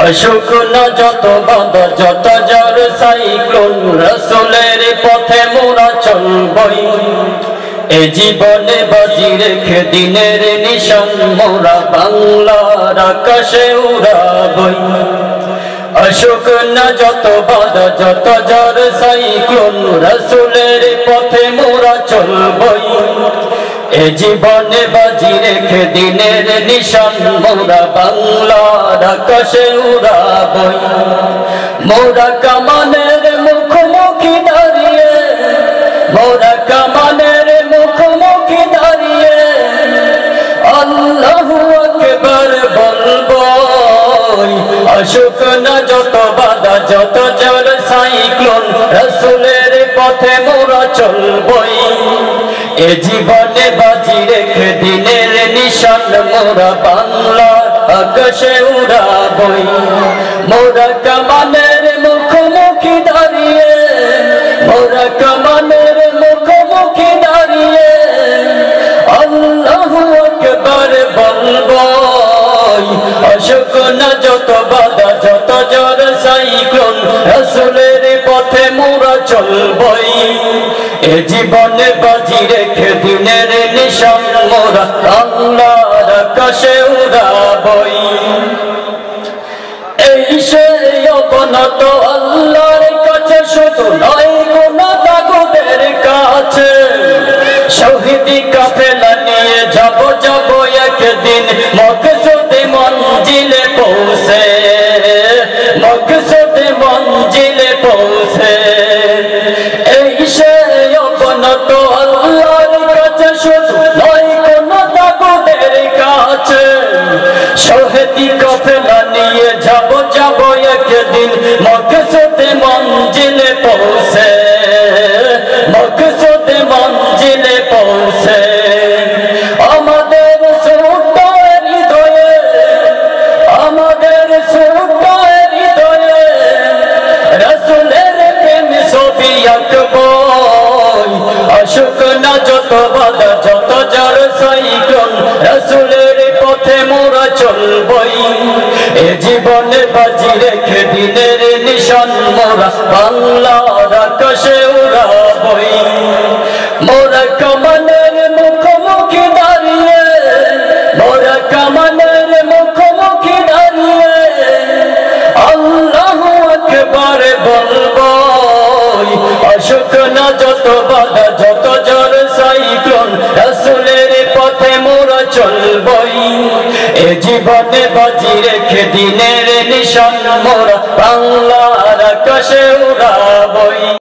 অসুখ না যত বাধা যত জ্বর সাইক্লোন রাসূলের পথে মোরা চলবই এ জীবনে বাজি রেখে দিনের নিশান মোরা বাংলার আকাশে উড়াবই অসুখ না যত বাধা যত জ্বর সাইক্লোন রাসূলের পথে মোরা চলবই এ জীবনে বাজি রেখে দিনের নিশান মোরা বাংলার আকাশে উড়াবই মোরা কামানের মুখোমুখি দাঁড়িয়ে মোরা কামানের মুখোমুখি দাঁড়িয়ে আল্লাহু আকবার বলবই অসুখ না যত বাধা যত জ্বর সাইক্লোন রাসূলের পথে মোরা চলবই এ জীবনে বাজি রেখে দিনের নিশান মোরা বাংলার আকাশে উড়াবই মোরা কামানের মুখোমুখি দাঁড়িয়ে মোরা কামানের মুখোমুখি দাঁড়িয়ে আল্লাহু আকবার বলবই অসুখ না যত বাধা যত জ্বর সাইক্লোন রাসূলের পথে মোরা চলবই এ জীবনে বাজি রেখে দিনের নিশান মোরা বাংলার আকাশে উড়াবই এই সে অবনত আল্লাহর কাছে শুধু নয় গুনাহ তাগুদের কাছে শহীদি কাফেলা নিয়ে যাব একদিন মকসুদে মঞ্জিলে পৌঁছে মকসুদে মঞ্জিলে পৌঁছে এই সে অবনত আল্লাহর কাছে শুধু নয় গুনাহ তাগুদের কাছে শহীদি কাফেলা নিয়ে যাব একদিন মকসুদে মঞ্জিলে পৌঁছে মকসুদে মঞ্জিলে পৌঁছে আমাদের ছোট্ট হৃদয়ে আমাদের ছোট্ট হৃদয়ে রাসূলের প্রেম ছবি আঁকবই অসুখ না যত বাধা যত জ্বর সাইক্লোন রাসূলের পথে মোরা চলবই এ জীবনে বাজি রেখে দিনের নিশান মোরা বাংলার আকাশে উড়াবই মোরা কামানের মুখোমুখি দাঁড়িয়ে মোরা কামানের মুখোমুখি দাঁড়িয়ে আল্লাহু আকবার বলবই অসুখ না যত বাধা যত জ্বর সাইক্লোন রাসূলের পথে মোরা চলবই এ জীবনে বাজি রেখে দিনের নিশান মোরা বাংলার আকাশে উড়াবই।